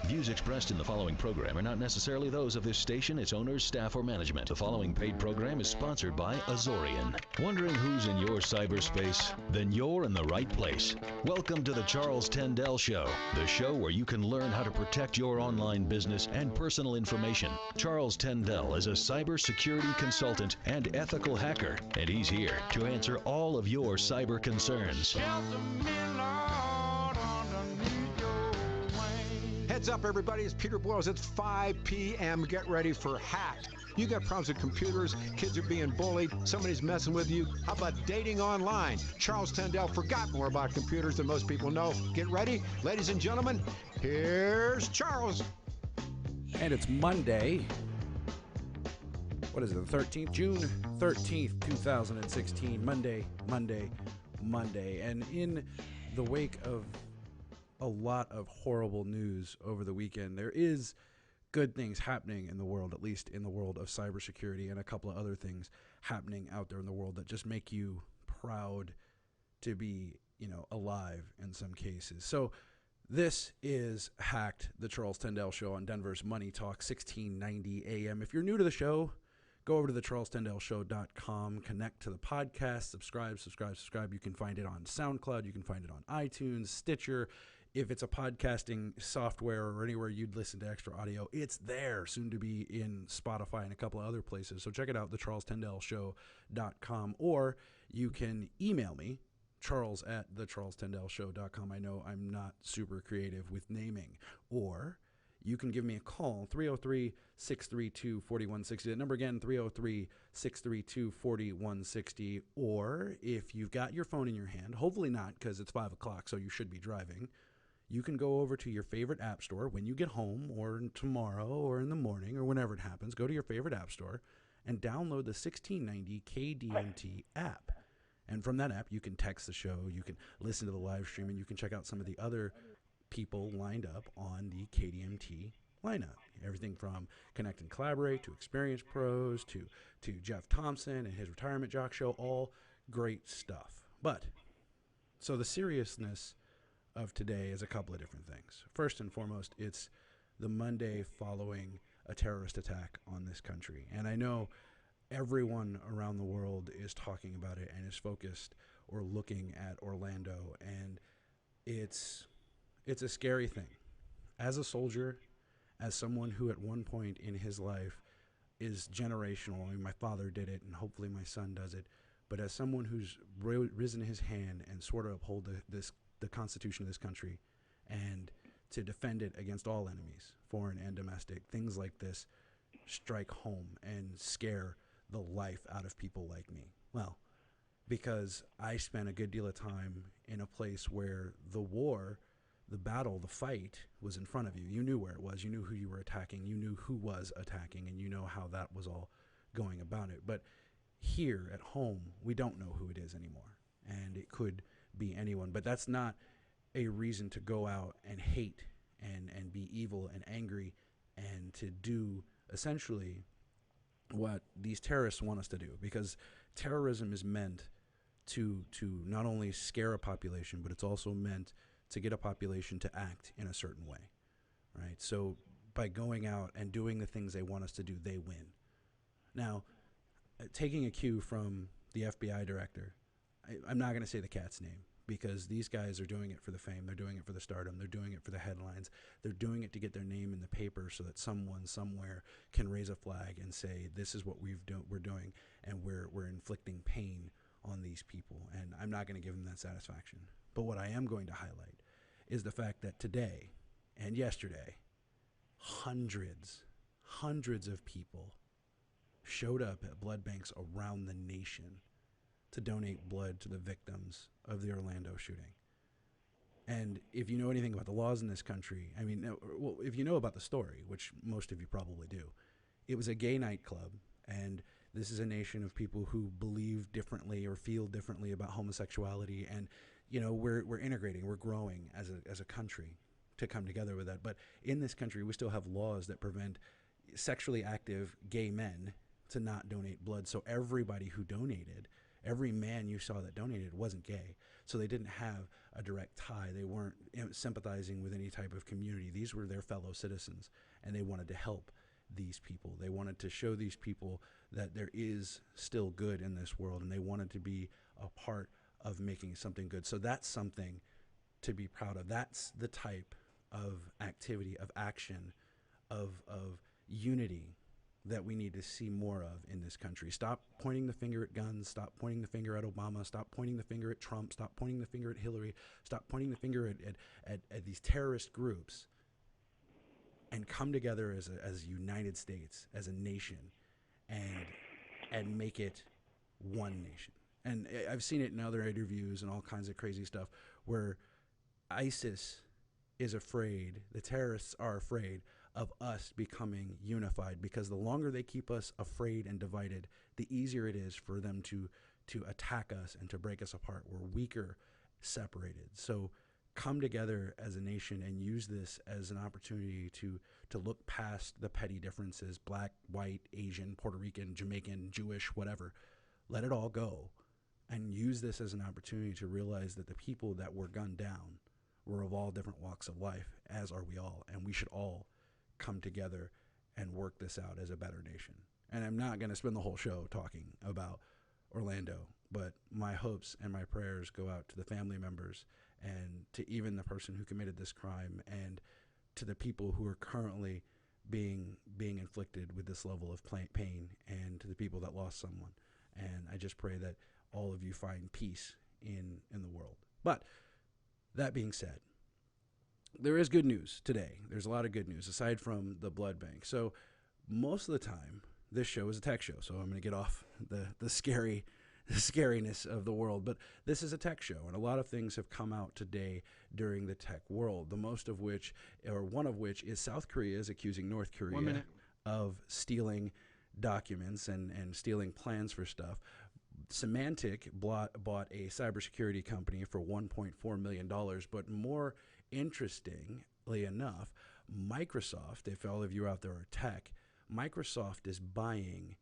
Views expressed in the following program are not necessarily those of this station, its owners, staff, or management. The following paid program is sponsored by Azorian. Wondering who's in your cyberspace? Then you're in the right place. Welcome to the Charles Tendell Show, the show where you can learn how to protect your online business and personal information. Charles Tendell is a cybersecurity consultant and ethical hacker, and he's here to answer all of your cyber concerns. Heads up, everybody. It's Peter Blows. It's 5 p.m. Get ready for Hacked. You got problems with computers, kids are being bullied, somebody's messing with you. How about dating online? Charles Tendell forgot more about computers than most people know. Get ready. Ladies and gentlemen, here's Charles. And it's Monday. What is it, the 13th? June 13th, 2016. Monday. And in the wake of a lot of horrible news over the weekend, there is good things happening in the world, at least in the world of cybersecurity, and a couple of other things happening out there in the world that just make you proud to be, alive in some cases. So this is Hacked, the Charles Tendell Show on Denver's Money Talk, 1690 AM. If you're new to the show, go over to the charlestendellshow.com, connect to the podcast, subscribe. You can find it on SoundCloud. You can find it on iTunes, Stitcher. If it's a podcasting software or anywhere you'd listen to extra audio, it's there, soon to be in Spotify and a couple of other places. So check it out, thecharlestendellshow.com, or you can email me, charles@thecharlestendellshow.com. I know I'm not super creative with naming. Or you can give me a call, 303-632-4160. The number again, 303-632-4160. Or if you've got your phone in your hand, hopefully not because it's 5 o'clock, so you should be driving, you can go over to your favorite app store when you get home or tomorrow or in the morning or whenever it happens. Go to your favorite app store and download the 1690 KDMT app. And from that app, you can text the show, you can listen to the live stream, and you can check out some of the other people lined up on the KDMT lineup. Everything from Connect and Collaborate to Experience Pros to Jeff Thompson and his Retirement Jock Show, all great stuff. But, so the seriousness of today is a couple of different things. First and foremost, it's the Monday following a terrorist attack on this country. And I know everyone around the world is talking about it and is focused or looking at Orlando, and it's a scary thing. As a soldier, as someone who at one point in his life is generational, I mean, my father did it and hopefully my son does it, but as someone who's risen his hand and sort of uphold the Constitution of this country and to defend it against all enemies, foreign and domestic, things like this strike home and scare the life out of people like me. Well, because I spent a good deal of time in a place where the war, the battle, the fight was in front of you. You knew where it was. You knew who you were attacking. You knew who was attacking, and you know how that was all going about it. But here at home, we don't know who it is anymore, and it could be anyone. But that's not a reason to go out and hate and be evil and angry and to do essentially what these terrorists want us to do, because terrorism is meant to not only scare a population, but it's also meant to get a population to act in a certain way, right? So by going out and doing the things they want us to do, they win. Now, taking a cue from the FBI director, I'm not going to say the cat's name, because these guys are doing it for the fame. They're doing it for the stardom. They're doing it for the headlines. They're doing it to get their name in the paper so that someone somewhere can raise a flag and say, this is what we're doing, and we're inflicting pain on these people. And I'm not going to give them that satisfaction. But what I am going to highlight is the fact that today and yesterday, hundreds of people showed up at blood banks around the nation to donate blood to the victims of the Orlando shooting. And if you know anything about the laws in this country, I mean, well, if you know about the story, which most of you probably do, it was a gay nightclub, and this is a nation of people who believe differently or feel differently about homosexuality, and we're integrating, we're growing as a country to come together with that. But in this country, we still have laws that prevent sexually active gay men to not donate blood. So everybody who donated Every man you saw that donated wasn't gay. So they didn't have a direct tie. They weren't sympathizing with any type of community. These were their fellow citizens, and they wanted to help these people. They wanted to show these people that there is still good in this world, and they wanted to be a part of making something good. So that's something to be proud of. That's the type of activity, of action, of unity that we need to see more of in this country. Stop pointing the finger at guns. Stop pointing the finger at Obama. Stop pointing the finger at Trump. Stop pointing the finger at Hillary. Stop pointing the finger at these terrorist groups, and come together as a United States, as a nation, and make it one nation. And I've seen it in other interviews and all kinds of crazy stuff where ISIS is afraid, the terrorists are afraid of us becoming unified, because the longer they keep us afraid and divided, the easier it is for them to attack us and to break us apart. We're weaker separated. So come together as a nation and use this as an opportunity to look past the petty differences, black, white, Asian, Puerto Rican, Jamaican, Jewish, whatever. Let it all go, and use this as an opportunity to realize that the people that were gunned down were of all different walks of life, as are we all, and we should all come together and work this out as a better nation. And I'm not going to spend the whole show talking about Orlando, but my hopes and my prayers go out to the family members and to even the person who committed this crime, and to the people who are currently being inflicted with this level of pain, and to the people that lost someone. And I just pray that all of you find peace in the world. But that being said, there is good news today. There's a lot of good news aside from the blood bank. So most of the time, this show is a tech show. So I'm going to get off the scariness of the world. But this is a tech show, and a lot of things have come out today during the tech world. The most of which, or one of which, is South Korea is accusing North Korea of stealing documents and stealing plans for stuff. Symantec bought a cybersecurity company for $1.4 million, but more interestingly enough, Microsoft, if all of you out there are tech, Microsoft is buying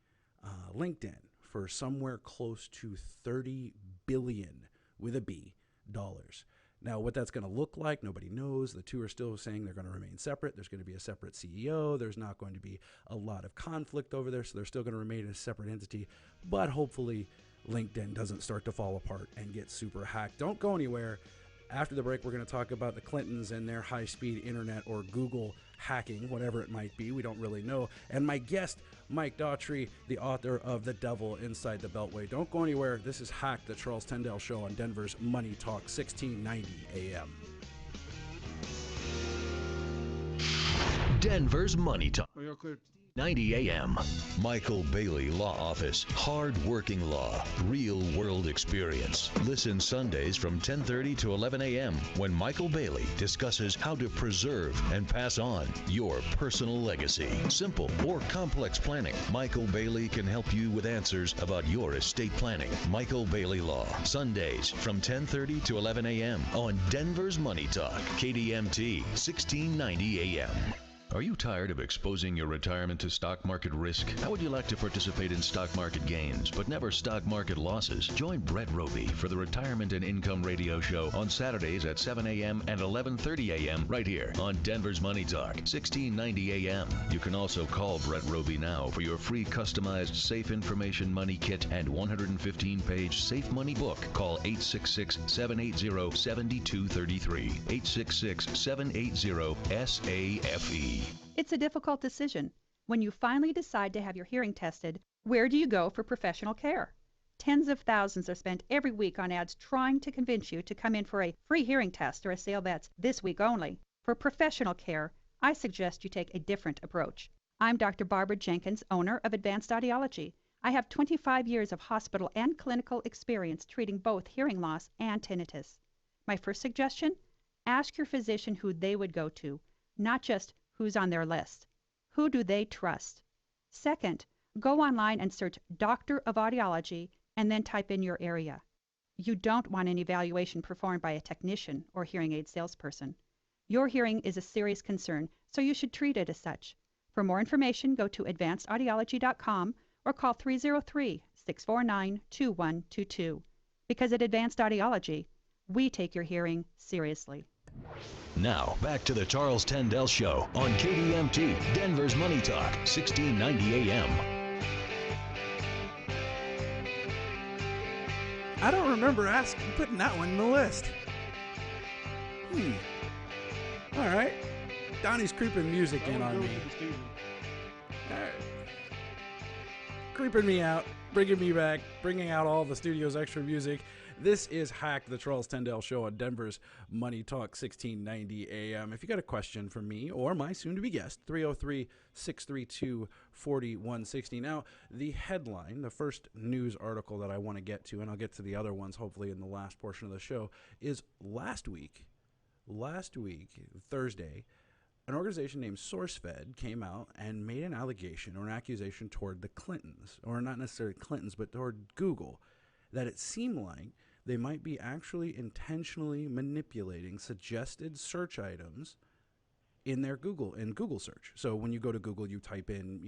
LinkedIn for somewhere close to $30 billion with a B dollars. Now, what that's going to look like, nobody knows. The two are still saying they're going to remain separate. There's going to be a separate CEO. There's not going to be a lot of conflict over there, so they're still going to remain a separate entity. But hopefully, LinkedIn doesn't start to fall apart and get super hacked. Don't go anywhere. After the break, we're going to talk about the Clintons and their high-speed internet or Google hacking, whatever it might be. We don't really know. And my guest, Mike Daughtry, the author of The Devil Inside the Beltway. Don't go anywhere. This is Hack, the Charles Tindall Show on Denver's Money Talk, 1690 AM. Denver's Money Talk, 90 AM. Michael Bailey Law Office. Hard-working law. Real-world experience. Listen Sundays from 10:30 to 11 a.m. when Michael Bailey discusses how to preserve and pass on your personal legacy. Simple or complex planning. Michael Bailey can help you with answers about your estate planning. Michael Bailey Law. Sundays from 10:30 to 11 a.m. on Denver's Money Talk. KDMT 1690 AM. Are you tired of exposing your retirement to stock market risk? How would you like to participate in stock market gains, but never stock market losses? Join Brett Roby for the Retirement and Income Radio Show on Saturdays at 7 a.m. and 11:30 a.m. right here on Denver's Money Talk, 1690 a.m. You can also call Brett Roby now for your free customized Safe Information Money Kit and 115-page Safe Money book. Call 866-780-7233. 866-780-SAFE. It's a difficult decision. When you finally decide to have your hearing tested, where do you go for professional care? Tens of thousands are spent every week on ads trying to convince you to come in for a free hearing test or a sale that's this week only. For professional care, I suggest you take a different approach. I'm Dr. Barbara Jenkins, owner of Advanced Audiology. I have 25 years of hospital and clinical experience treating both hearing loss and tinnitus. My first suggestion? Ask your physician who they would go to, not just who's on their list. Who do they trust? Second, go online and search Doctor of Audiology and then type in your area. You don't want an evaluation performed by a technician or hearing aid salesperson. Your hearing is a serious concern, so you should treat it as such. For more information, go to advancedaudiology.com or call 303-649-2122. Because at Advanced Audiology, we take your hearing seriously. Now, back to the Charles Tendell Show on KDMT, Denver's Money Talk, 1690 AM. I don't remember putting that one in the list. All right. Donnie's creeping music in on me. All right. Creeping me out, bringing me back, bringing out all the studio's extra music. This is Hack, the Charles Tendell Show on Denver's Money Talk, 1690 AM. If you got a question for me or my soon-to-be guest, 303-632-4160. Now, the headline, the first news article that I want to get to, and I'll get to the other ones hopefully in the last portion of the show, is last week, Thursday, an organization named SourceFed came out and made an allegation or an accusation toward the Clintons, or not necessarily Clintons, but toward Google, that it seemed like they might be actually intentionally manipulating suggested search items in their Google search. So when you go to Google, you type in,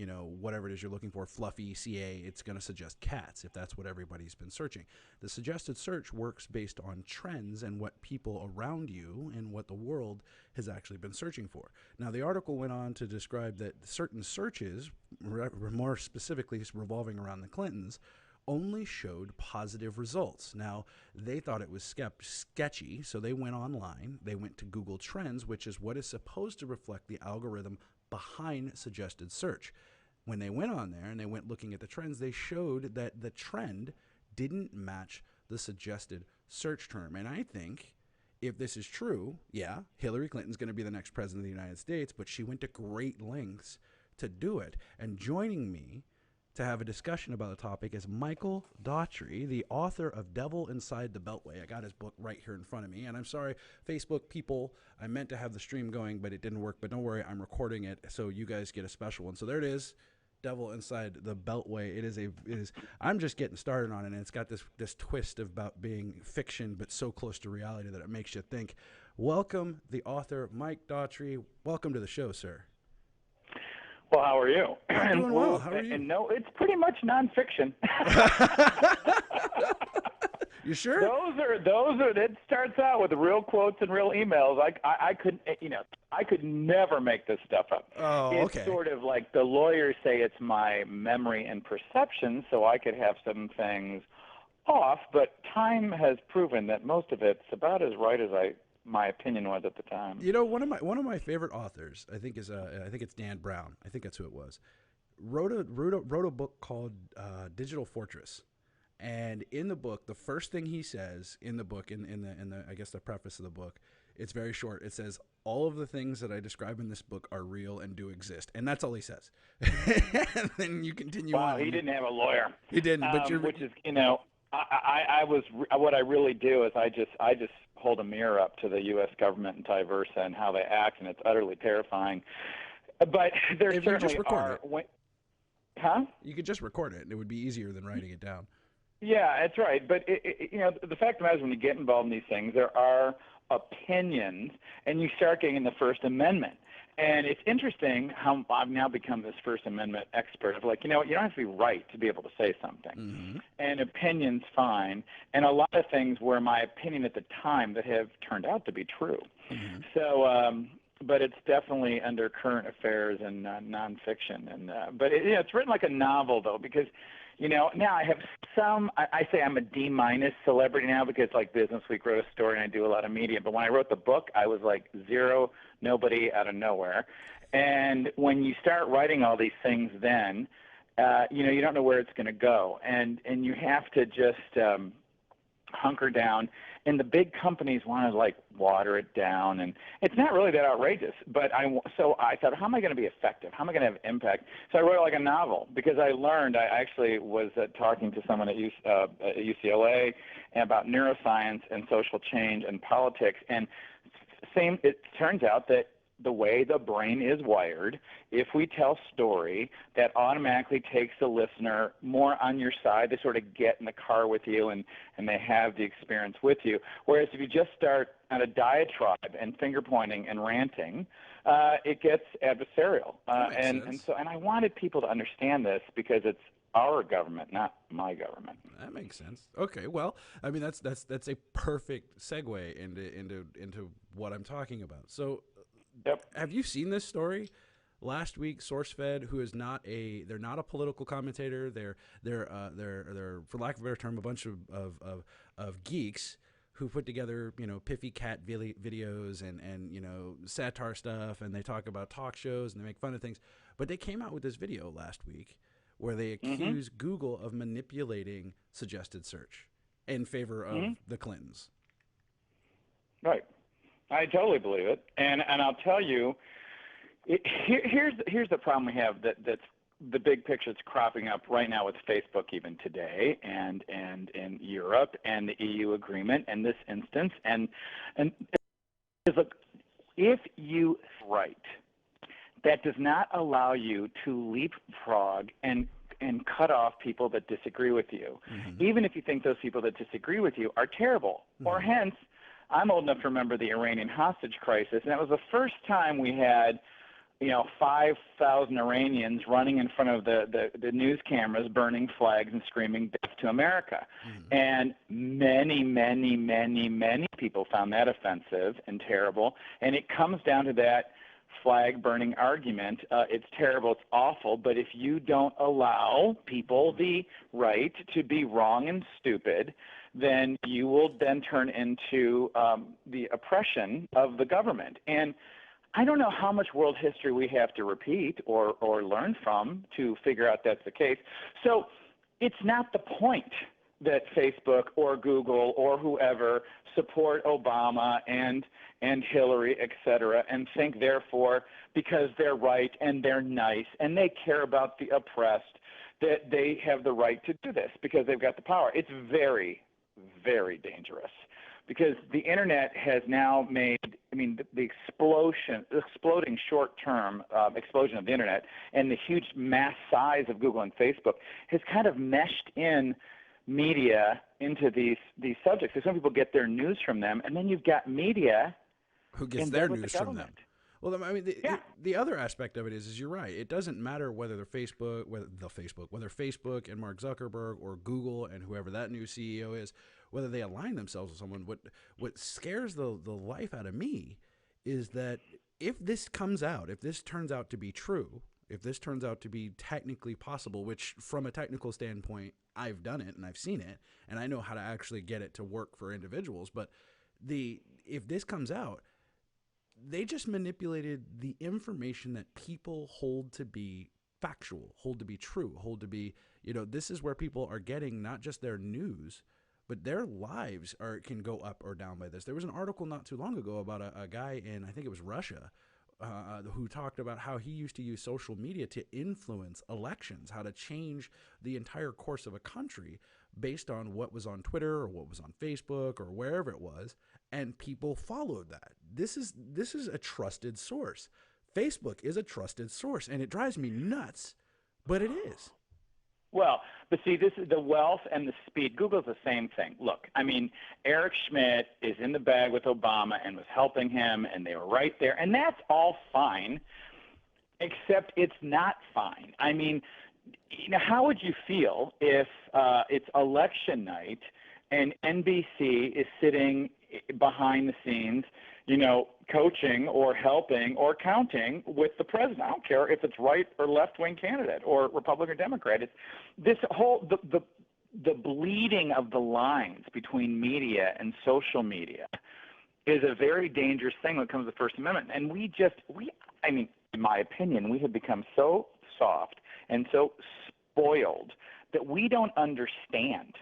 whatever it is you're looking for, fluffy CA, it's going to suggest cats if that's what everybody's been searching. The suggested search works based on trends and what people around you and what the world has actually been searching for. Now, the article went on to describe that certain searches, more specifically revolving around the Clintons, only showed positive results. Now, they thought it was sketchy, so they went online. They went to Google Trends, which is what is supposed to reflect the algorithm behind suggested search. When they went on there and they went looking at the trends, they showed that the trend didn't match the suggested search term. And I think if this is true, yeah, Hillary Clinton's going to be the next president of the United States, but she went to great lengths to do it. And joining me to have a discussion about the topic is Michael Daughtry, the author of Devil Inside the Beltway. I got his book right here in front of me, and I'm sorry, Facebook people, I meant to have the stream going, but it didn't work. But don't worry, I'm recording it, so you guys get a special one. So there it is, Devil Inside the Beltway. It is. I'm just getting started on it, and it's got this twist about being fiction, but so close to reality that it makes you think. Welcome, the author, Mike Daughtry. Welcome to the show, sir. Well, how are you? I'm doing well. How are you? And no, it's pretty much nonfiction. You sure? Those are. It starts out with real quotes and real emails. I could never make this stuff up. Oh, it's okay. Sort of like the lawyers say it's my memory and perception, so I could have some things off. But time has proven that most of it's about as right as my opinion was at the time. One of my favorite authors, I think it's Dan Brown. I think that's who it was. Wrote a book called Digital Fortress, and in the book, the first thing he says in the book, in the I guess the preface of the book, it's very short. It says, all of the things that I describe in this book are real and do exist, and that's all he says. And then you continue on. Wow, he didn't have a lawyer. He didn't, but which is what I really do is I just hold a mirror up to the U.S. government and vice versa and how they act, and it's utterly terrifying. But there if certainly you just record are. Huh? You could just record it. It would be easier than writing it down. Yeah, that's right. But the fact of the matter is, when you get involved in these things, there are opinions, and you start getting the First Amendment. And it's interesting how I've now become this First Amendment expert of you don't have to be right to be able to say something. Mm-hmm. And opinion's fine. And a lot of things were my opinion at the time that have turned out to be true. Mm-hmm. So, but it's definitely under current affairs and nonfiction. And but it's written like a novel, though, because now I have I say I'm a D- celebrity now because like Business Week wrote a story and I do a lot of media. But when I wrote the book, I was like zero, nobody, out of nowhere. And when you start writing all these things, then you don't know where it's going to go, and you have to just hunker down. And the big companies want to water it down, and it's not really that outrageous. But so I thought, how am I going to be effective? How am I going to have impact? So I wrote a novel because I learned. I actually was talking to someone at UCLA about neuroscience and social change and politics, and it turns out that the way the brain is wired, if we tell story, that automatically takes the listener more on your side. They sort of get in the car with you and they have the experience with you. Whereas if you just start on a diatribe and finger pointing and ranting, it gets adversarial. And I wanted people to understand this because it's our government, not my government. That makes sense. Okay, well, I mean that's a perfect segue into what I'm talking about. So, Yep. have you seen this story? Last week, SourceFed, who is they're not a political commentator. They're for lack of a better term, a bunch of geeks who put together, pithy cat videos and satire stuff, and they talk about talk shows and they make fun of things. But they came out with this video last week where they accuse Google of manipulating suggested search in favor of the Clintons. Right. I totally believe it, and I'll tell you, here's the problem we have that's the big picture that's cropping up right now with Facebook even today, and in Europe and the EU agreement in this instance, and is, look, if you write, that does not allow you to leapfrog and cut off people that disagree with you, even if you think those people that disagree with you are terrible. Or hence, I'm old enough to remember the Iranian hostage crisis, and that was the first time we had 5,000 Iranians running in front of the news cameras, burning flags and screaming death to America. And many, many, many, many people found that offensive and terrible. And it comes down to that flag burning argument. It's terrible, it's awful, but if you don't allow people the right to be wrong and stupid, then you will then turn into the oppression of the government. And I don't know how much world history we have to repeat or learn from to figure out that's the case. So it's not the point that Facebook or Google or whoever support Obama and Hillary, et cetera, and think therefore because they're right and they're nice and they care about the oppressed that they have the right to do this because they've got the power. It's very, very dangerous because the internet has now made, the exploding short-term explosion of the internet and the huge mass size of Google and Facebook has kind of meshed in media into these subjects. So some people get their news from them, and then you've got media who gets their news from them. Well, the other aspect of it is you're right. It doesn't matter whether Facebook and Mark Zuckerberg or Google and whoever that new CEO is, whether they align themselves with someone. What scares the life out of me is that if this comes out, if this turns out to be true, if this turns out to be technically possible, which from a technical standpoint, I've done it and I've seen it, and I know how to actually get it to work for individuals. But if this comes out, they just manipulated the information that people hold to be factual, hold to be true, hold to be, this is where people are getting not just their news, but their lives can go up or down by this. There was an article not too long ago about a guy in, I think it was Russia, who talked about how he used to use social media to influence elections, how to change the entire course of a country based on what was on Twitter or what was on Facebook or wherever it was, and people followed that. This is a trusted source. Facebook is a trusted source, and it drives me nuts, but it is. Well, but see, this is the wealth and the speed. Google's the same thing. Look, Eric Schmidt is in the bag with Obama and was helping him, and they were right there. And that's all fine, except it's not fine. How would you feel if it's election night and NBC is sitting behind the scenes, coaching or helping or counting with the president? I don't care if it's right or left-wing candidate or Republican or Democrat. It's this whole the bleeding of the lines between media and social media is a very dangerous thing when it comes to the First Amendment. And in my opinion, we have become so soft and so spoiled that we don't understand.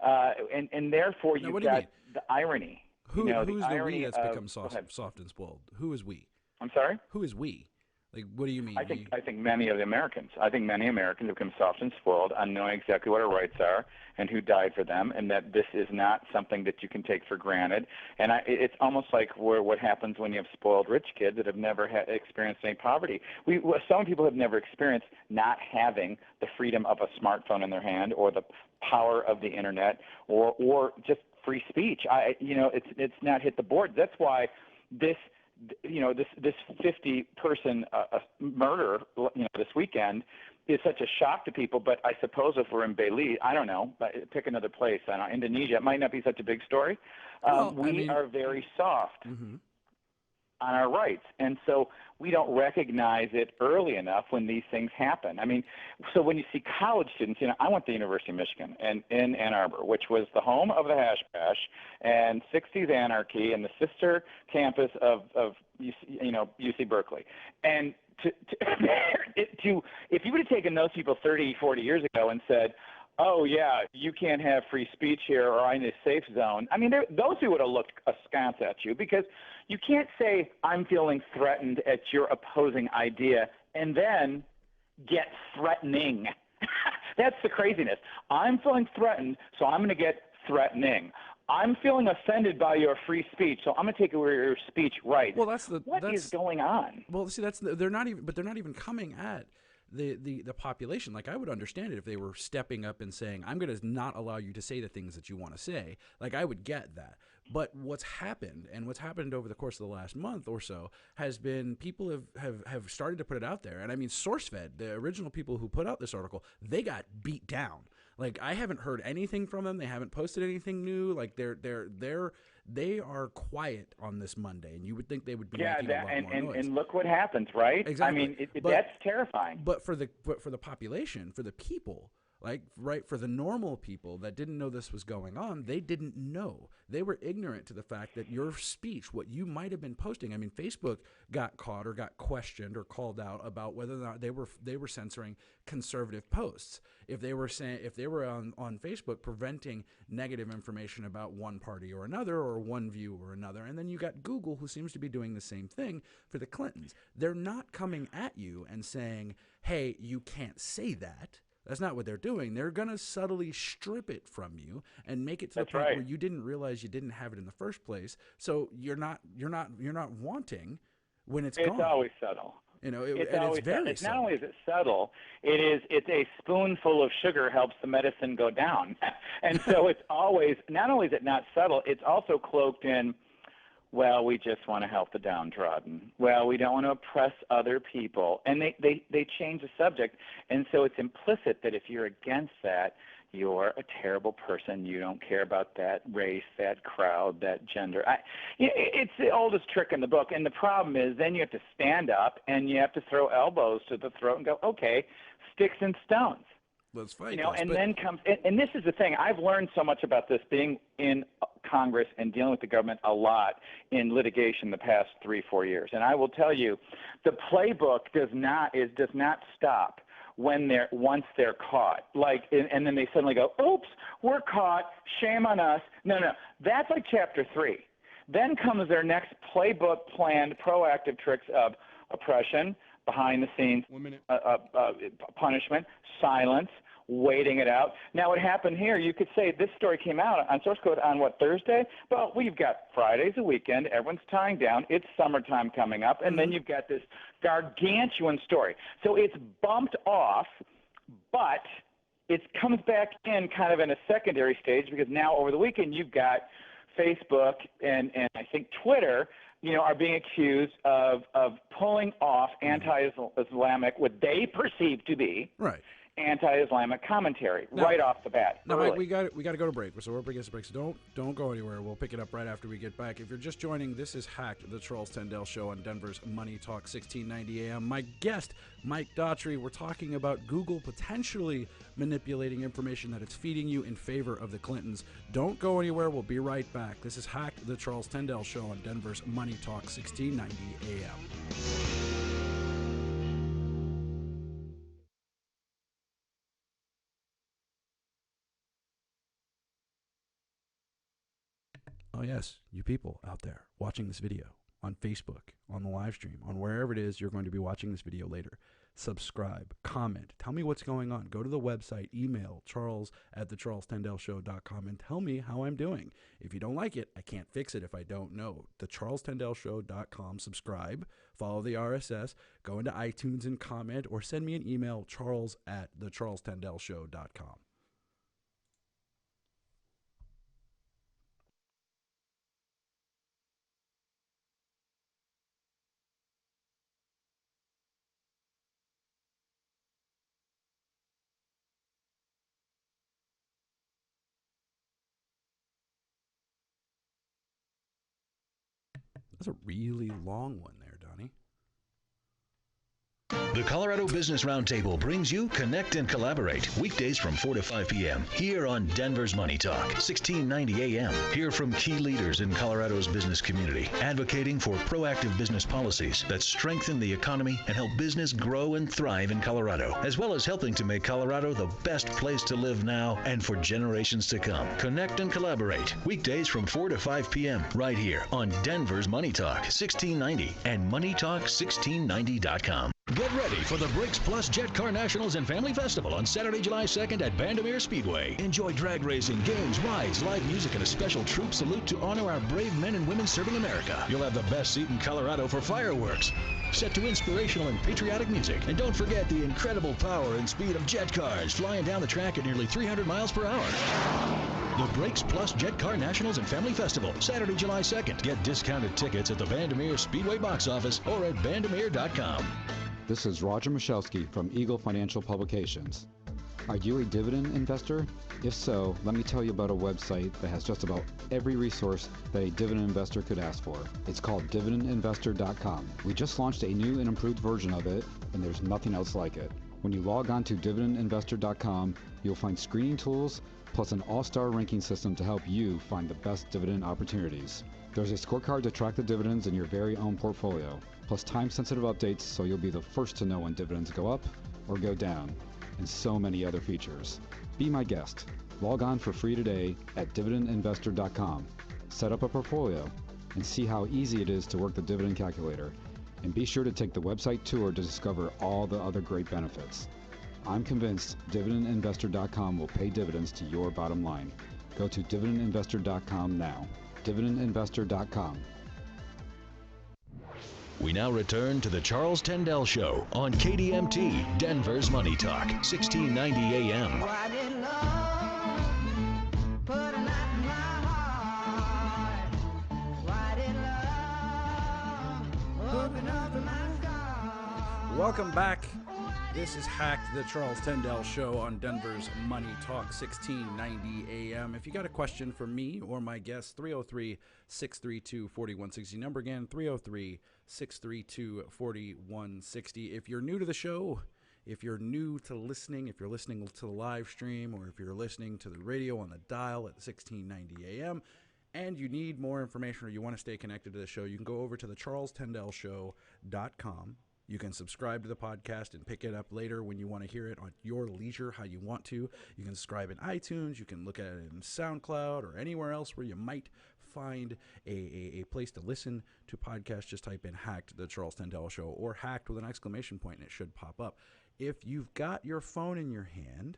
And therefore you've got the irony. Who's the we that's become soft and spoiled? Who is we? I'm sorry? Who is we? Like, what do you mean? I think many of the Americans. I think many Americans have become soft and spoiled on knowing exactly what our rights are and who died for them, and that this is not something that you can take for granted. And it's almost like what happens when you have spoiled rich kids that have never experienced any poverty. Some people have never experienced not having the freedom of a smartphone in their hand or the power of the internet or just free speech. It's not hit the board. That's why this 50-person murder, this weekend is such a shock to people. But I suppose if we're in Bali, I don't know, but pick another place. I don't know, Indonesia, it might not be such a big story. Well, We are very soft on our rights. And so we don't recognize it early enough when these things happen. I mean, so when you see college students, I went to the University of Michigan in Ann Arbor, which was the home of the Hash Bash and 60s Anarchy and the sister campus of UC Berkeley. And if you would have taken those people 30, 40 years ago and said, oh, yeah, you can't have free speech here or I'm in a safe zone. I mean, those who would have looked askance at you, because you can't say I'm feeling threatened at your opposing idea and then get threatening. That's the craziness. I'm feeling threatened, so I'm going to get threatening. I'm feeling offended by your free speech, so I'm going to take away your speech rights. Well, what is going on? Well, see, they're not even coming at the population. Like, I would understand it if they were stepping up and saying, I'm going to not allow you to say the things that you want to say. Like, I would get that. But what's happened over the course of the last month or so has been people have started to put it out there. And I mean, SourceFed, the original people who put out this article, they got beat down. Like, I haven't heard anything from them. They haven't posted anything new. Like, they are quiet on this Monday, and you would think they would be making a lot more noise. And look what happens, right? Exactly. I mean, that's terrifying. But for the population, for the people, like, right, for the normal people that didn't know this was going on, they didn't know. They were ignorant to the fact that your speech, what you might have been posting. I mean, Facebook got caught or got questioned or called out about whether or not they were censoring conservative posts. If they were on Facebook preventing negative information about one party or another, or one view or another. And then you got Google, who seems to be doing the same thing for the Clintons. They're not coming at you and saying, hey, you can't say that. That's not what they're doing. They're going to subtly strip it from you and make it to the point where you didn't realize you didn't have it in the first place. So you're not wanting when it's gone. It's always subtle. It's very subtle. Not only is it subtle, it's a spoonful of sugar helps the medicine go down. And so it's always, not only is it not subtle, it's also cloaked in, well, we just want to help the downtrodden. Well, we don't want to oppress other people. And they change the subject. And so it's implicit that if you're against that, you're a terrible person. You don't care about that race, that crowd, that gender. It's the oldest trick in the book. And the problem is then you have to stand up and you have to throw elbows to the throat and go, okay, sticks and stones. Let's fight. Then comes, and this is the thing. I've learned so much about this being in Congress and dealing with the government a lot in litigation the past 3-4 years. And I will tell you, the playbook does not stop once they're caught. And then they suddenly go, oops, we're caught. Shame on us. No, that's like chapter 3. Then comes their next playbook planned proactive tricks of oppression, behind the scenes, punishment, silence, waiting it out. Now, what happened here, you could say this story came out on Source Code on Thursday? Well, we've got Friday's a weekend. Everyone's tying down. It's summertime coming up. And then you've got this gargantuan story. So it's bumped off, but it comes back in kind of in a secondary stage because now over the weekend you've got Facebook and I think Twitter are being accused of pulling off anti-Islamic, what they perceive to be anti-Islamic commentary right off the bat. No, Mike, we got to go to break. So we're up against the break. So don't go anywhere. We'll pick it up right after we get back. If you're just joining, this is Hacked, the Charles Tendell Show on Denver's Money Talk 1690 AM. My guest, Mike Daughtry, we're talking about Google potentially manipulating information that it's feeding you in favor of the Clintons. Don't go anywhere. We'll be right back. This is Hacked, the Charles Tendell Show on Denver's Money Talk 1690 AM. Oh, yes, you people out there watching this video on Facebook, on the live stream, on wherever it is you're going to be watching this video later. Subscribe, comment, tell me what's going on. Go to the website, email charles@thecharlestendellshow.com and tell me how I'm doing. If you don't like it, I can't fix it if I don't know. thecharlestendellshow.com, subscribe, follow the RSS, go into iTunes and comment, or send me an email, charles@thecharlestendellshow.com. That's a really long one there, Donnie. The Colorado Business Roundtable brings you Connect and Collaborate, weekdays from 4 to 5 p.m. here on Denver's Money Talk, 1690 a.m. Hear from key leaders in Colorado's business community, advocating for proactive business policies that strengthen the economy and help business grow and thrive in Colorado, as well as helping to make Colorado the best place to live now and for generations to come. Connect and Collaborate, weekdays from 4 to 5 p.m. right here on Denver's Money Talk, 1690 and MoneyTalk1690.com. Get ready for the Brakes Plus Jet Car Nationals and Family Festival on Saturday, July 2nd at Bandimere Speedway. Enjoy drag racing, games, rides, live music, and a special troop salute to honor our brave men and women serving America. You'll have the best seat in Colorado for fireworks, set to inspirational and patriotic music. And don't forget the incredible power and speed of jet cars flying down the track at nearly 300 miles per hour. The Brakes Plus Jet Car Nationals and Family Festival, Saturday, July 2nd. Get discounted tickets at the Bandimere Speedway box office or at bandimere.com. This is Roger Michalski from Eagle Financial Publications. Are you a dividend investor? If so, let me tell you about a website that has just about every resource that a dividend investor could ask for. It's called dividendinvestor.com. We just launched a new and improved version of it, and there's nothing else like it. When you log on to dividendinvestor.com, you'll find screening tools, plus an all-star ranking system to help you find the best dividend opportunities. There's a scorecard to track the dividends in your very own portfolio, plus time-sensitive updates so you'll be the first to know when dividends go up or go down, and so many other features. Be my guest. Log on for free today at dividendinvestor.com. Set up a portfolio and see how easy it is to work the dividend calculator. And be sure to take the website tour to discover all the other great benefits. I'm convinced dividendinvestor.com will pay dividends to your bottom line. Go to dividendinvestor.com now. dividendinvestor.com. We now return to the Charles Tendell Show on KDMT, Denver's Money Talk, 1690 AM. Why did love put a knife in my heart? Why did love open up my sky? Welcome back. This is Hacked, the Charles Tendell Show on Denver's Money Talk, 1690 AM. If you got a question for me or my guest, 303-632-4160. Number again, 303-632-4160. If you're new to the show, if you're new to listening, if you're listening to the live stream, or if you're listening to the radio on the dial at 1690 AM, and you need more information or you want to stay connected to the show, you can go over to the charlestendellshow.com. You can subscribe to the podcast and pick it up later when you want to hear it on your leisure, how you want to. You can subscribe in iTunes. You can look at it in SoundCloud or anywhere else where you might find a place to listen to podcasts. Just type in Hacked, the Charles Tendell Show, or Hacked with an exclamation point, and it should pop up. If you've got your phone in your hand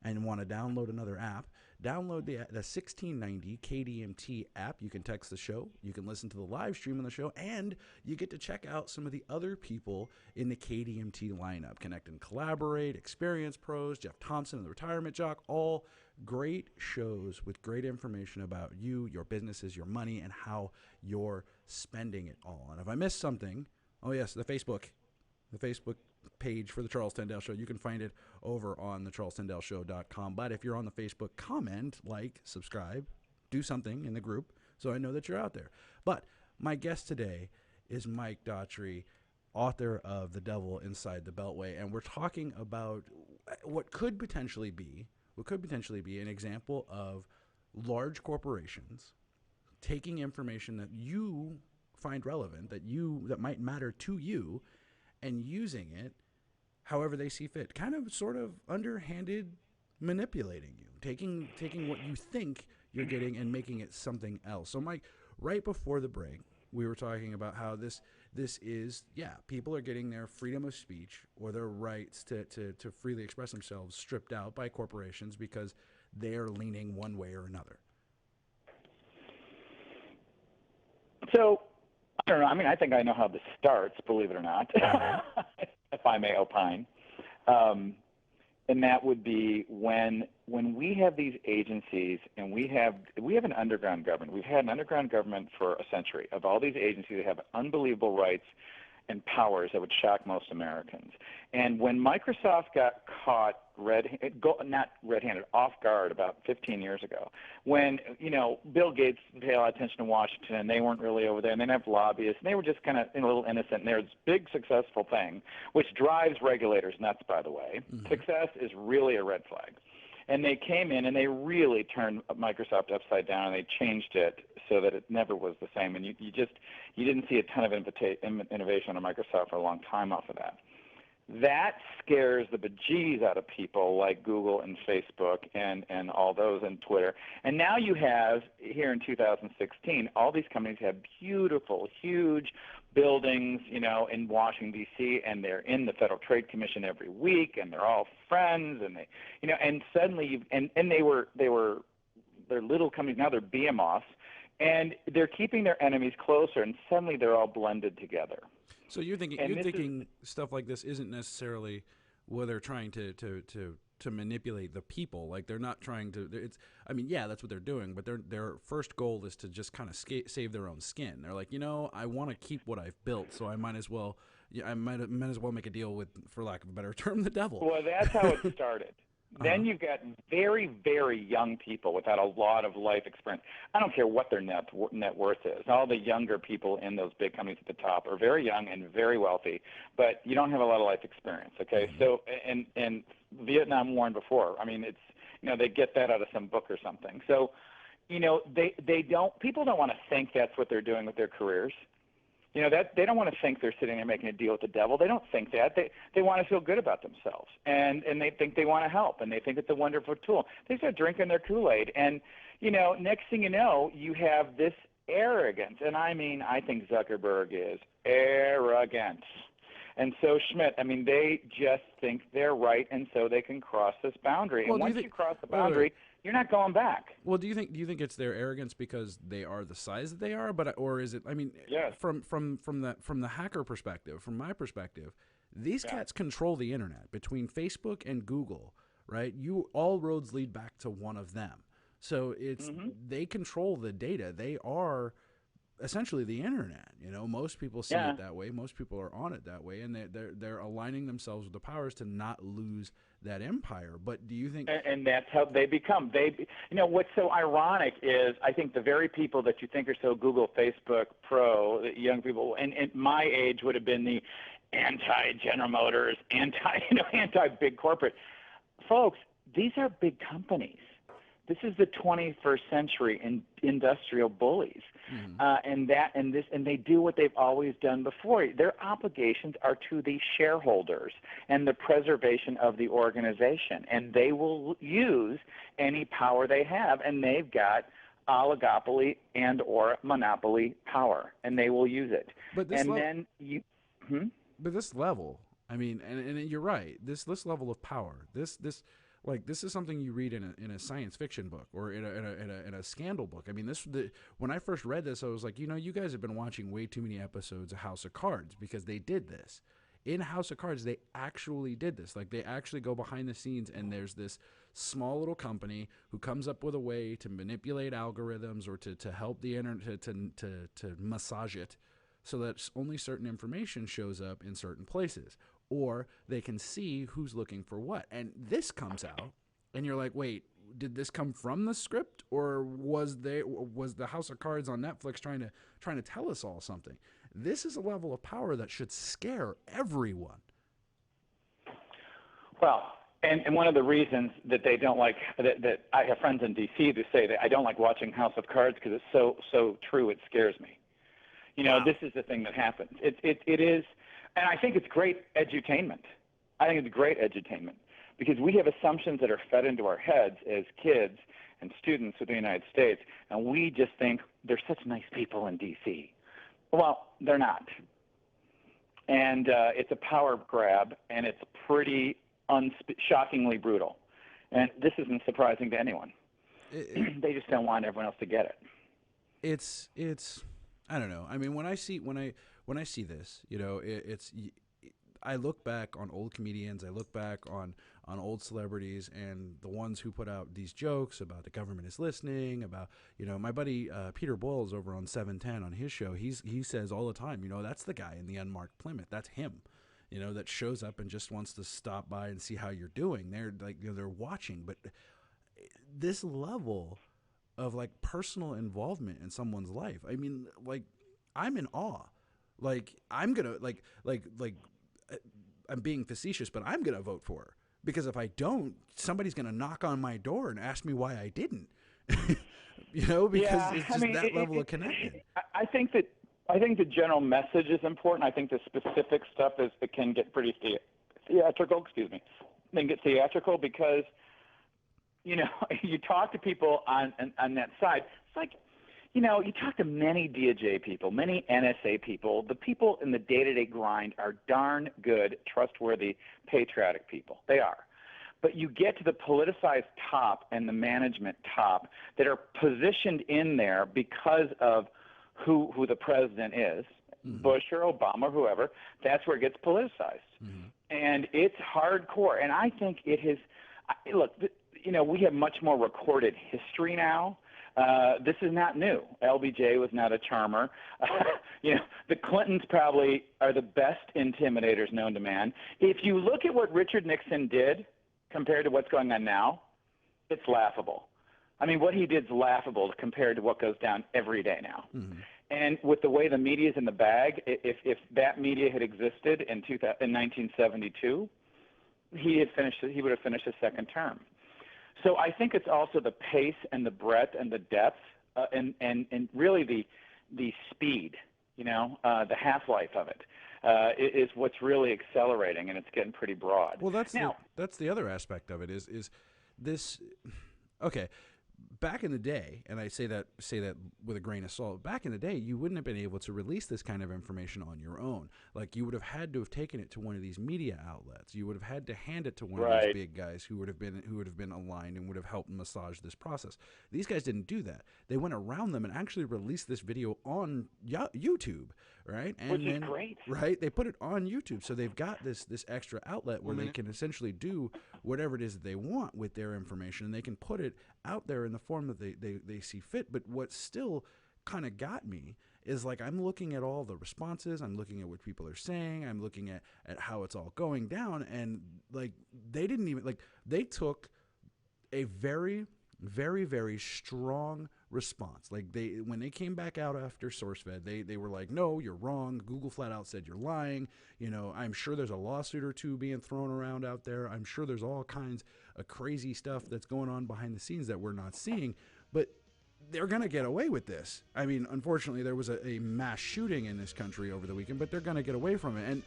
and want to download another app, download the 1690 KDMT app. You can text the show, you can listen to the live stream on the show, and you get to check out some of the other people in the KDMT lineup. Connect and Collaborate, Experience Pros, Jeff Thompson and the Retirement Jock, all great shows with great information about you, your businesses, your money, and how you're spending it all. And if I missed something, oh yes, the Facebook page for the Charles Tendell Show. You can find it over on the charlestendellshow.com. But if you're on the Facebook, comment, like, subscribe, do something in the group so I know that you're out there. But my guest today is Mike Daughtry, author of The Devil Inside the Beltway, and we're talking about what could potentially be an example of large corporations taking information that you find relevant, that might matter to you, and using it however they see fit, kind of sort of underhanded manipulating you, taking what you think you're getting and making it something else. So Mike, right before the break, we were talking about how this is, people are getting their freedom of speech or their rights to freely express themselves stripped out by corporations because they're leaning one way or another. So, I don't know. I mean, I think I know how this starts, believe it or not, if I may opine. And that would be when we have these agencies and we have an underground government. We've had an underground government for a century of all these agencies that have unbelievable rights and powers that would shock most Americans. And when Microsoft got caught off guard about 15 years ago, when, Bill Gates paid a lot of attention to Washington, and they weren't really over there, and they didn't have lobbyists, and they were just kind of a little innocent, and they're this big successful thing, which drives regulators nuts, by the way. Mm-hmm. Success is really a red flag. And they came in and they really turned Microsoft upside down, and they changed it so that it never was the same. And you didn't see a ton of innovation on Microsoft for a long time off of that. That scares the bejeez out of people like Google and Facebook and all those, and Twitter. And now you have, here in 2016, all these companies have beautiful, huge buildings, in Washington, D.C., and they're in the Federal Trade Commission every week, and they're all friends, and and suddenly, they're little companies, now they're behemoths, and they're keeping their enemies closer, and suddenly they're all blended together. So you're thinking stuff like this isn't necessarily where they're trying to manipulate the people. Like, they're not trying to. That's what they're doing. But their first goal is to just kind of save their own skin. They're like, I want to keep what I've built, so I might as well. I might as well make a deal with, for lack of a better term, the devil. Well, that's how it started. Then you've got very, very young people without a lot of life experience. I don't care what their net worth is. All the younger people in those big companies at the top are very young and very wealthy, but you don't have a lot of life experience. Okay, mm-hmm. So and Vietnam War and before. It's they get that out of some book or something. So they don't. People don't want to think that's what they're doing with their careers. That they don't want to think they're sitting there making a deal with the devil. They don't think that. They want to feel good about themselves, and they think they want to help, and they think it's a wonderful tool. They start drinking their Kool-Aid, and next thing you know, you have this arrogance, and I think Zuckerberg is arrogant, and so Schmidt. They just think they're right, and so they can cross this boundary. Well, and once you cross the boundary, you're not going back. Well, do you think it's their arrogance because they are the size that they are, or is it? Yes. From the hacker perspective, from my perspective, these cats control the internet between Facebook and Google, right? All roads lead back to one of them. So it's they control the data. They are essentially the internet. Most people see it that way. Most people are on it that way, and they're aligning themselves with the powers to not lose that empire. But do you think? And that's how they become. What's so ironic is I think the very people that you think are so Google, Facebook, pro, young people, and my age would have been the anti-General Motors, anti-big corporate folks. These are big companies. This is the 21st century industrial bullies, and they do what they've always done before. Their obligations are to the shareholders and the preservation of the organization, and they will use any power they have, and they've got oligopoly and or monopoly power, and they will use it. But this But this level, and you're right. This level of power, this is something you read in a science fiction book or in a scandal book. When I first read this, I was like, you guys have been watching way too many episodes of House of Cards, because they did this. In House of Cards, they actually did this. Like, they actually go behind the scenes, and there's this small little company who comes up with a way to manipulate algorithms or to help the internet to massage it so that only certain information shows up in certain places. Or they can see who's looking for what. And this comes out, and you're like, wait, did this come from the script, or was the House of Cards on Netflix trying to tell us all something? This is a level of power that should scare everyone. Well, and one of the reasons that they don't like that I have friends in D.C. who say that I don't like watching House of Cards because it's so true it scares me. Wow. This is the thing that happens. It is. And I think it's great edutainment. I think it's great edutainment because we have assumptions that are fed into our heads as kids and students of the United States, and we just think they're such nice people in D.C. Well, they're not. And it's a power grab, and it's pretty shockingly brutal. And this isn't surprising to anyone. They just don't want everyone else to get it. It's I don't know. When I see this, I look back on old comedians, I look back on old celebrities, and the ones who put out these jokes about the government is listening, about, my buddy Peter Boyles over on 710 on his show, he says all the time, that's the guy in the unmarked Plymouth. That's him, that shows up and just wants to stop by and see how you're doing. They're like, they're watching, but this level of like personal involvement in someone's life, I mean, like, I'm in awe. Like, I'm gonna like I'm being facetious, but I'm gonna vote for her, because if I don't, somebody's gonna knock on my door and ask me why I didn't. Because it's just that level of connection. I think the general message is important. I think the specific stuff it can get pretty theatrical. Excuse me. Then get theatrical because you talk to people on that side. It's like, you talk to many DOJ people, many NSA people. The people in the day-to-day grind are darn good, trustworthy, patriotic people. They are. But you get to the politicized top and the management top that are positioned in there because of who the president is, Bush or Obama or whoever. That's where it gets politicized. And it's hardcore. And I think it has – look, we have much more recorded history now. This is not new. LBJ was not a charmer. The Clintons probably are the best intimidators known to man. If you look at what Richard Nixon did compared to what's going on now, it's laughable. I mean, what he did is laughable compared to what goes down every day now. And with the way the media is in the bag, if that media had existed in 1972, he would have finished his second term. So I think it's also the pace and the breadth and the depth and really the speed, the half-life of it is what's really accelerating, and it's getting pretty broad. Well, that's the other aspect of it is this. Okay, back in the day, and I say that with a grain of salt. Back in the day, you wouldn't have been able to release this kind of information on your own. Like, you would have had to have taken it to one of these media outlets. You would have had to hand it to one of these big guys who would have been aligned and would have helped massage this process. These guys didn't do that. They went around them and actually released this video on YouTube, right? Which is great, right? They put it on YouTube, so they've got this extra outlet where they can essentially do whatever it is that they want with their information, and they can put it out there in the form that they see fit. But what still kind of got me is, like, I'm looking at all the responses, I'm looking at what people are saying, I'm looking at how it's all going down, and like, they didn't even, like, they took a very, very, very strong response. Like, when they came back out after SourceFed, they were like, no, you're wrong. Google flat out said you're lying. I'm sure there's a lawsuit or two being thrown around out there. I'm sure there's all kinds of crazy stuff that's going on behind the scenes that we're not seeing, but they're going to get away with this. I mean, unfortunately, there was a mass shooting in this country over the weekend, but they're going to get away from it. And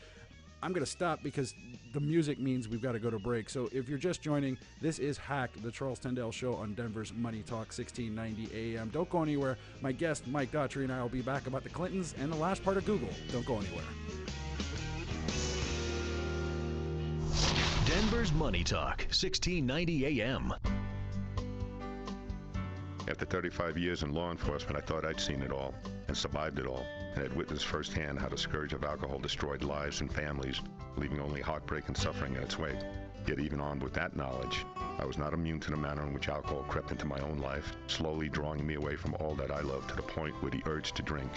I'm going to stop because the music means we've got to go to break. So if you're just joining, this is Hack, the Charles Tendell Show on Denver's Money Talk, 1690 AM. Don't go anywhere. My guest, Mike Daughtry, and I will be back about the Clintons and the last part of Google. Don't go anywhere. Denver's Money Talk, 1690 AM. After 35 years in law enforcement, I thought I'd seen it all and survived it all, and had witnessed firsthand how the scourge of alcohol destroyed lives and families, leaving only heartbreak and suffering in its wake. Yet even armed with that knowledge, I was not immune to the manner in which alcohol crept into my own life, slowly drawing me away from all that I loved to the point where the urge to drink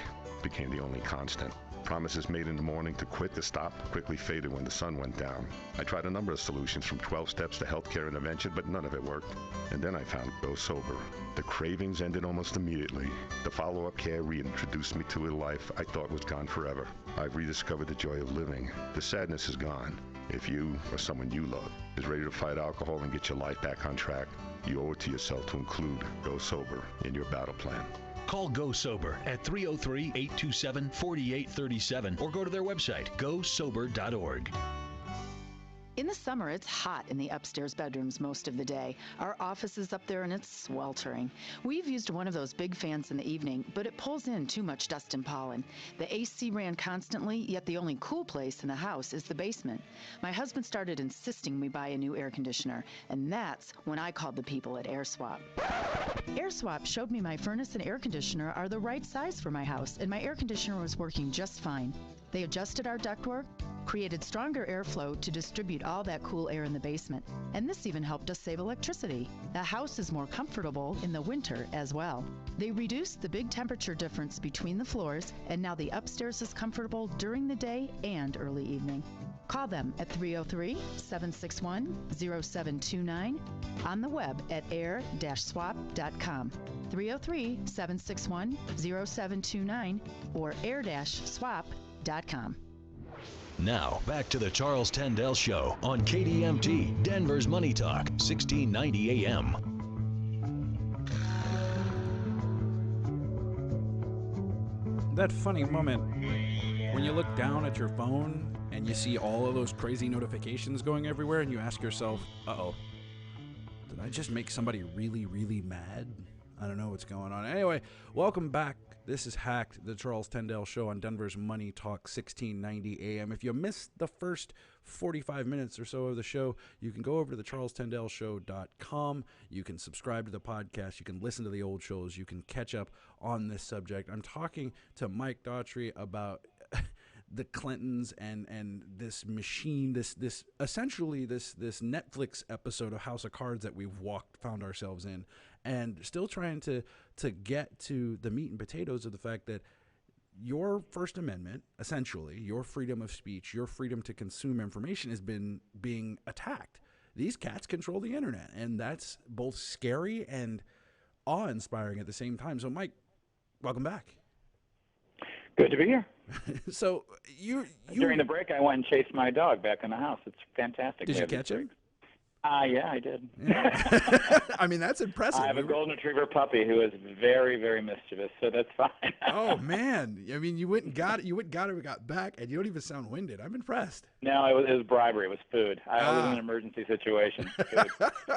became the only constant. Promises made in the morning to quit, to stop, quickly faded when the sun went down. I tried a number of solutions, from 12 steps to healthcare intervention, but none of it worked. And then I found Go Sober. The cravings ended almost immediately. The follow-up care reintroduced me to a life I thought was gone forever. I've rediscovered the joy of living. The sadness is gone. If you, or someone you love, is ready to fight alcohol and get your life back on track, you owe it to yourself to include Go Sober in your battle plan. Call Go Sober at 303-827-4837 or go to their website, gosober.org. In the summer, it's hot in the upstairs bedrooms most of the day. Our office is up there and it's sweltering. We've used one of those big fans in the evening, but it pulls in too much dust and pollen. The AC ran constantly, yet the only cool place in the house is the basement. My husband started insisting we buy a new air conditioner, and that's when I called the people at AirSwap. AirSwap showed me my furnace and air conditioner are the right size for my house, and my air conditioner was working just fine. They adjusted our ductwork, created stronger airflow to distribute all that cool air in the basement. And this even helped us save electricity. The house is more comfortable in the winter as well. They reduced the big temperature difference between the floors, and now the upstairs is comfortable during the day and early evening. Call them at 303-761-0729, on the web at air-swap.com. 303-761-0729 or air-swap.com. Now, back to the Charles Tendell Show on KDMT, Denver's Money Talk, 1690 AM. That funny moment when you look down at your phone and you see all of those crazy notifications going everywhere and you ask yourself, uh-oh, did I just make somebody really, really mad? I don't know what's going on. Anyway, welcome back. This is Hacked, the Charles Tendell Show on Denver's Money Talk, 1690 AM. If you missed the first 45 minutes or so of the show, you can go over to thecharlestendellshow.com. You can subscribe to the podcast. You can listen to the old shows. You can catch up on this subject. I'm talking to Mike Daughtry about the Clintons and this machine, this essentially this Netflix episode of House of Cards that we've found ourselves in, and still trying to get to the meat and potatoes of the fact that your First Amendment, essentially your freedom of speech, your freedom to consume information, has been being attacked. These cats control the internet, and that's both scary and awe-inspiring at the same time. So, Mike, welcome back. Good to be here. So you during the break, I went and chased my dog back in the house. It's fantastic. Did you catch him? Yeah, I did. Yeah. I mean, that's impressive. I have a golden retriever puppy who is very, very mischievous, so that's fine. Oh man, I mean, you went and got it. You went and got it. We got back, and you don't even sound winded. I'm impressed. No, it was bribery. It was food. I was in an emergency situation.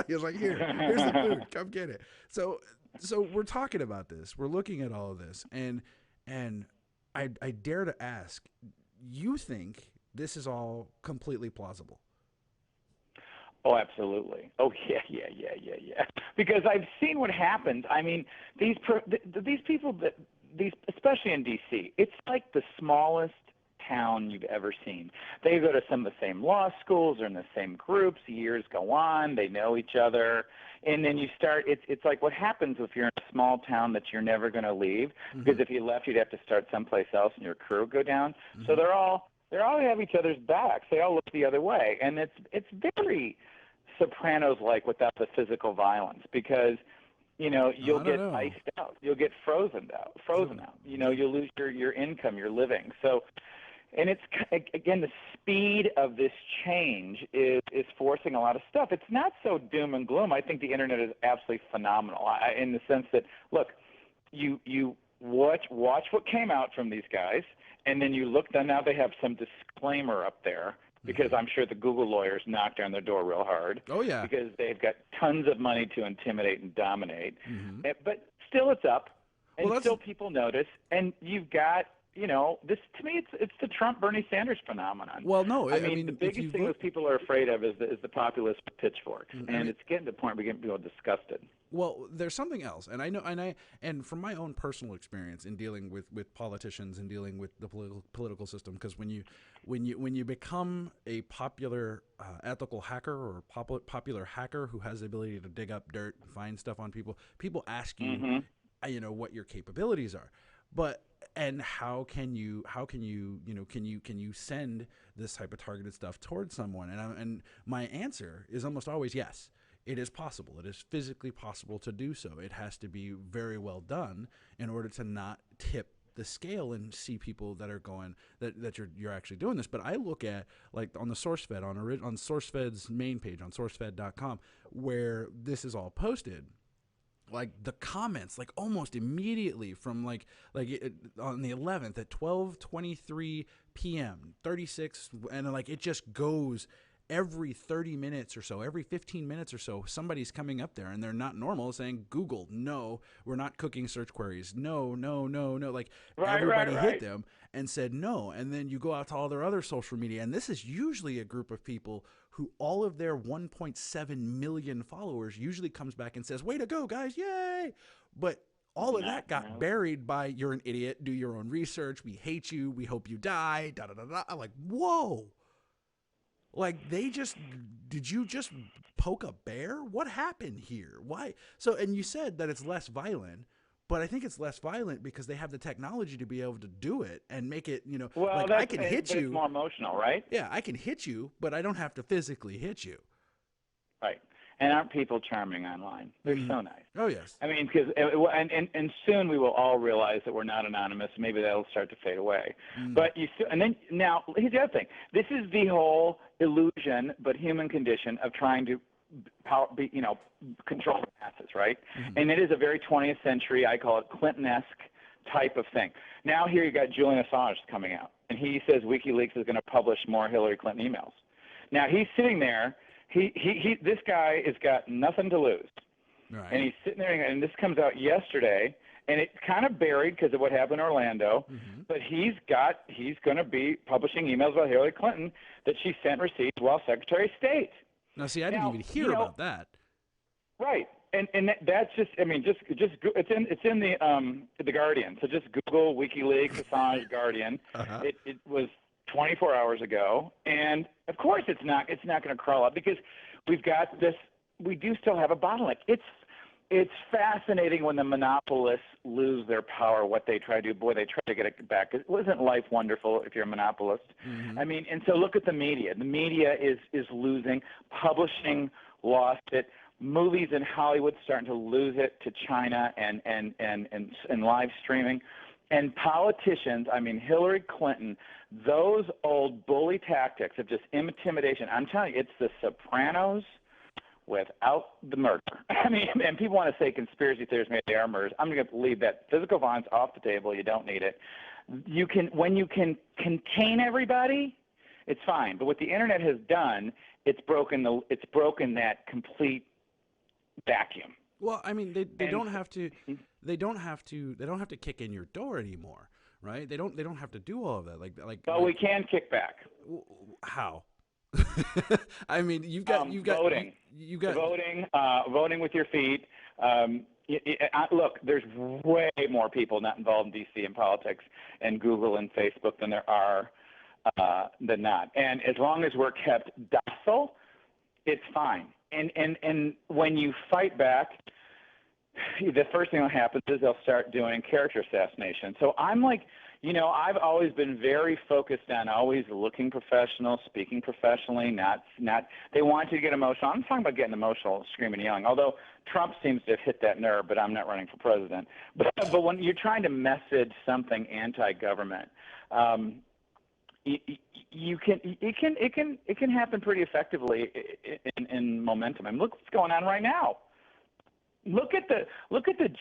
He was like, here's the food. Come get it. So we're talking about this. We're looking at all of this, and I dare to ask, you think this is all completely plausible? Oh, absolutely. Oh, yeah. Because I've seen what happens. I mean, these people, especially in D.C., it's like the smallest town you've ever seen. They go to some of the same law schools, they're in the same groups, years go on, they know each other, and then you start, it's like what happens if you're in a small town that you're never going to leave, because if you left, you'd have to start someplace else and your crew would go down. So they all have each other's backs. They all look the other way, and it's very Sopranos-like without the physical violence, because you'll get iced out, you'll get frozen out. You'll lose your income, your living. So, and it's again, the speed of this change is forcing a lot of stuff. It's not so doom and gloom. I think the internet is absolutely phenomenal in the sense that, look, you watch what came out from these guys, and then you look. Then now they have some disclaimer up there, because I'm sure the Google lawyers knocked on their door real hard. Oh, yeah. Because they've got tons of money to intimidate and dominate. But still it's up, and still people notice. And you've got, this, to me, it's the Trump-Bernie Sanders phenomenon. Well, no. I mean the biggest thing that people are afraid of is the populist pitchforks. And it's getting to the point where we're getting people disgusted. Well, there's something else, and I know, and from my own personal experience in dealing with politicians and dealing with the political system, because when you become a popular ethical hacker or popular hacker who has the ability to dig up dirt and find stuff on people ask you, what your capabilities are, and how can you send this type of targeted stuff towards someone, and my answer is almost always yes. It is possible. It is physically possible to do so. It has to be very well done in order to not tip the scale and see people that are going that you're actually doing this. But I look at, like, on the SourceFed, on SourceFed's main page on sourcefed.com, where this is all posted. Like the comments, like almost immediately from on the 11th at 12:23 p.m. 36, and like it just goes. Every 30 minutes or so, every 15 minutes or so, somebody's coming up there and they're not normal saying, Google, no, we're not cooking search queries. No. Like everybody hit them and said no. And then you go out to all their other social media. And this is usually a group of people who all of their 1.7 million followers usually comes back and says, way to go, guys. Yay. But all of that got buried by, you're an idiot. Do your own research. We hate you. We hope you die. I'm like, whoa. Like did you just poke a bear? What happened here? Why? So, and you said that it's less violent, but I think it's less violent because they have the technology to be able to do it and make it, Well, like I can hit but you. It's more emotional, right? Yeah, I can hit you, but I don't have to physically hit you. Right. And aren't people charming online? They're so nice. Oh, yes. I mean, because and soon we will all realize that we're not anonymous. Maybe that'll start to fade away. But now here's the other thing. This is the whole illusion, but human condition of trying to control the masses, right? And it is a very 20th century, I call it Clinton-esque type of thing. Now here you got Julian Assange coming out, and he says WikiLeaks is going to publish more Hillary Clinton emails. Now he's sitting there. This guy has got nothing to lose, Right. and he's sitting there. And this comes out yesterday, and it's kind of buried because of what happened in Orlando. But he's going to be publishing emails about Hillary Clinton that she sent and received while Secretary of State. Now, see, I didn't even hear about that. Right, and that's just it's in the Guardian. So just Google WikiLeaks Assange Guardian. It was 24 hours ago, and of course it's not going to crawl up because we've got this. We do still have a bottleneck. It's fascinating when the monopolists lose their power. What they try to do, boy, they try to get it back. Wasn't life wonderful if you're a monopolist? I mean, and so look at the media. The media is losing. Publishing lost it. Movies in Hollywood starting to lose it to China and live streaming. And politicians, I mean, Hillary Clinton, those old bully tactics of just intimidation. I'm telling you, it's the Sopranos without the murder. I mean, and people want to say conspiracy theories, maybe they are murders. I'm going to leave that physical violence off the table. You don't need it. When you can contain everybody, it's fine. But what the internet has done, it's broken that complete vacuum. Well, I mean, they don't have to kick in your door anymore, right? They don't have to do all of that. Like. But we can kick back. How? I mean, you've got voting. Voting with your feet. Look, there's way more people not involved in D.C. in politics and Google and Facebook than there are than not. And as long as we're kept docile, it's fine. And when you fight back, the first thing that happens is they'll start doing character assassination. So I'm like, I've always been very focused on always looking professional, speaking professionally, not they want you to get emotional. I'm talking about getting emotional, screaming and yelling, although Trump seems to have hit that nerve, but I'm not running for president. But when you're trying to message something anti-government, it can happen pretty effectively in momentum. I mean, look what's going on right now. Look at the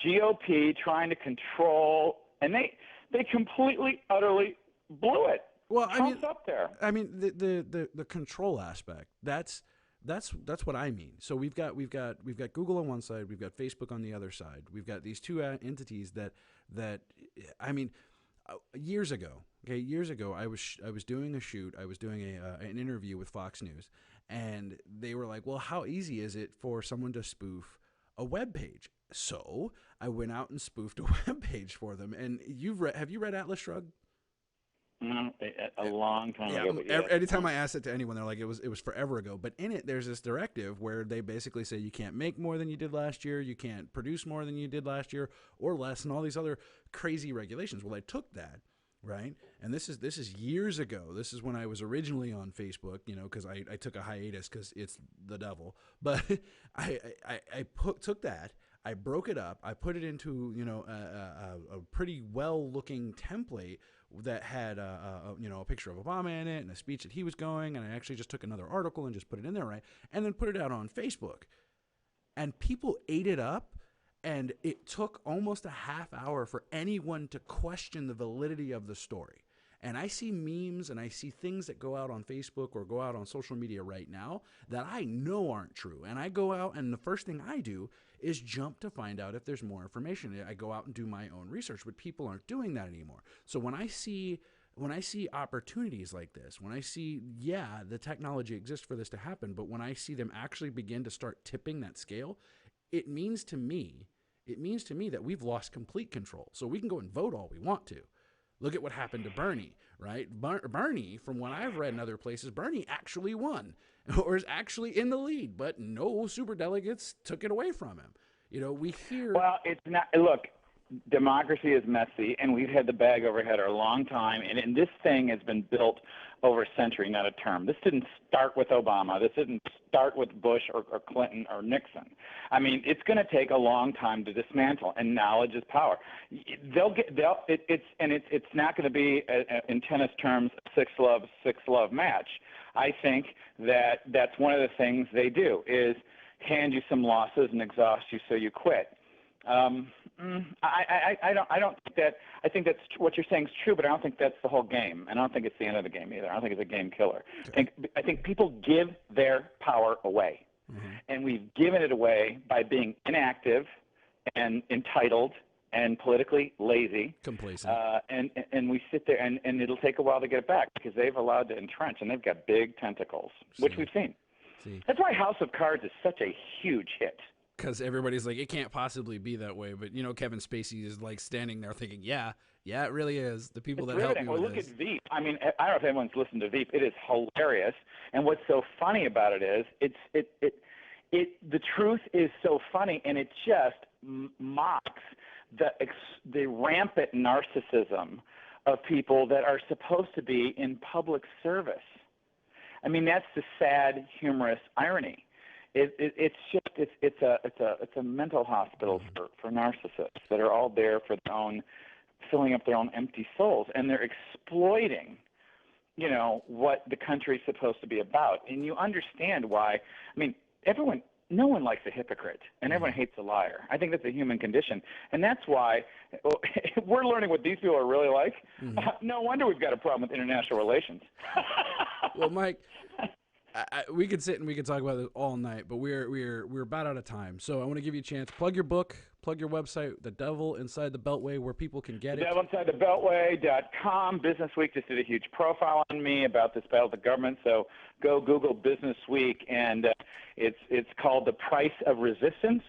GOP trying to control, and they completely, utterly blew it. Well, Trump's up there. I mean, the control aspect. That's what I mean. So we've got Google on one side, we've got Facebook on the other side. We've got these two entities that I mean, years ago, I was doing a shoot. I was doing an interview with Fox News, and they were like, "Well, how easy is it for someone to spoof a web page?" So I went out and spoofed a web page for them. And have you read Atlas Shrugged? No, a long time ago. But anytime I ask it to anyone, they're like, it was forever ago. But in it, there's this directive where they basically say you can't make more than you did last year, you can't produce more than you did last year, or less, and all these other crazy regulations. Well, I took that, right? And this is years ago. This is when I was originally on Facebook, because I took a hiatus because it's the devil. But I took that. I broke it up. I put it into a pretty well-looking template that had a picture of Obama in it and a speech that he was going. And I actually just took another article and just put it in there, right? And then put it out on Facebook. And people ate it up. And it took almost a half hour for anyone to question the validity of the story. And I see memes and I see things that go out on Facebook or go out on social media right now that I know aren't true. And I go out and the first thing I do is jump to find out if there's more information. I go out and do my own research, but people aren't doing that anymore. So when I see opportunities like this, when I see, the technology exists for this to happen, but when I see them actually begin to start tipping that scale, it means to me that we've lost complete control. So we can go and vote all we want to. Look at what happened to Bernie. right? Bernie, from what I've read in other places, Bernie actually won or is actually in the lead, but no superdelegates took it away from him. You know, we hear. Well, it's not. Look, democracy is messy, and we've had the bag over head a long time, and this thing has been built over a century, not a term. This didn't start with Obama. This didn't start with Bush or Clinton or Nixon. I mean, it's going to take a long time to dismantle, and knowledge is power. It's not going to be in tennis terms, six love match. I think that's one of the things they do is hand you some losses and exhaust you so you quit. I don't think that. I think that's what you're saying is true, but I don't think that's the whole game, and I don't think it's the end of the game either. I don't think it's a game killer. Okay. I think people give their power away, and we've given it away by being inactive and entitled and politically lazy, complacent, and we sit there, and it'll take a while to get it back because they've allowed to entrench, and they've got big tentacles, which we've seen. That's why House of Cards is such a huge hit. Because everybody's like, it can't possibly be that way. But, you know, Kevin Spacey is like standing there thinking, yeah, it really is. The people that help me with look this. at Veep. I mean, I don't know if anyone's listened to Veep. It is hilarious. And what's so funny about it is the truth is so funny, and it just mocks the rampant narcissism of people that are supposed to be in public service. I mean, that's the sad, humorous irony. It's a mental hospital for narcissists that are all there for their own, filling up their own empty souls, and they're exploiting, you know, what the country's supposed to be about. And you understand why. I mean, no one likes a hypocrite, and everyone hates a liar. I think that's a human condition, and that's why we're learning what these people are really like. No wonder we've got a problem with international relations. Well, Mike, we could sit and we could talk about this all night, but we're about out of time. So I want to give you a chance. Plug your book, plug your website, The Devil Inside the Beltway, where people can get it. TheDevilInsideTheBeltway.com. Business Week just did a huge profile on me about this battle with the government. So go Google Business Week, and it's called The Price of Resistance,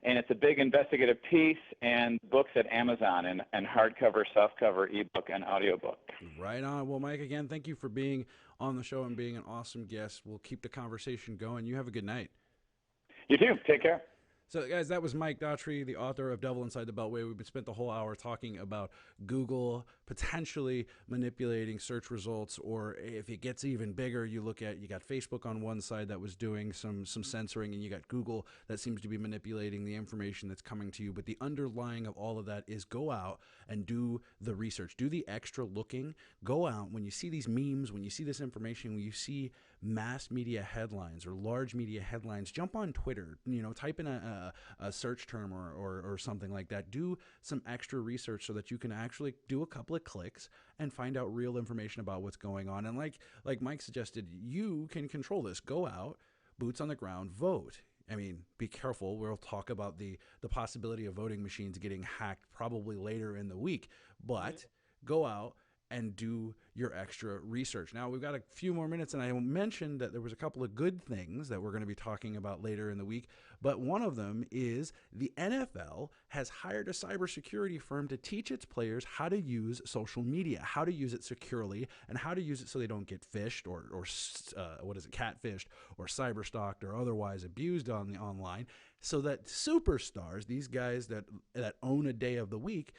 and it's a big investigative piece. And books at Amazon and hardcover, softcover, ebook, and audiobook. Right on. Well, Mike, again, thank you for being on the show and being an awesome guest. We'll keep the conversation going. You have a good night. You too. Take care. So, guys, that was Mike Daughtry, the author of Devil Inside the Beltway. We've spent the whole hour talking about Google potentially manipulating search results, or if it gets even bigger, you got Facebook on one side that was doing some censoring, and you got Google that seems to be manipulating the information that's coming to you. But the underlying of all of that is go out and do the research, do the extra looking, go out when you see these memes, when you see this information, when you see mass media headlines or large media headlines, jump on Twitter, type in a search term or something like that. Do some extra research so that you can actually do a couple of clicks and find out real information about what's going on. And like Mike suggested, you can control this. Go out, boots on the ground, vote. I mean, be careful. We'll talk about the possibility of voting machines getting hacked probably later in the week, but go out and do your extra research. Now, we've got a few more minutes, and I mentioned that there was a couple of good things that we're going to be talking about later in the week, but one of them is the NFL has hired a cybersecurity firm to teach its players how to use social media, how to use it securely, and how to use it so they don't get phished or catfished or cyberstalked or otherwise abused on the online, so that superstars, these guys that own a day of the week,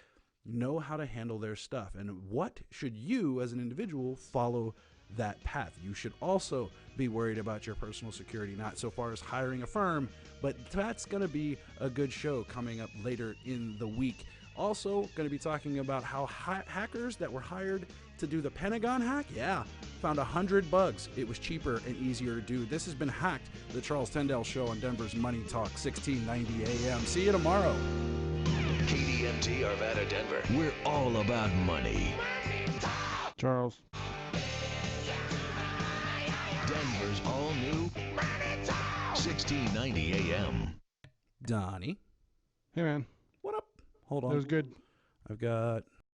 know how to handle their stuff. And what should you as an individual follow that path? You should also be worried about your personal security, not so far as hiring a firm, but that's going to be a good show coming up later in the week. Also going to be talking about how hackers that were hired to do the Pentagon hack, found 100 bugs. It was cheaper and easier to do. This has been Hacked, the Charles Tendell Show on Denver's Money Talk, 1690 AM. See you tomorrow. KDMT Arvada, Denver. We're all about money. Charles. Denver's all new 1690 AM. Donnie. Hey, man. What up? Hold on. That was good. I've got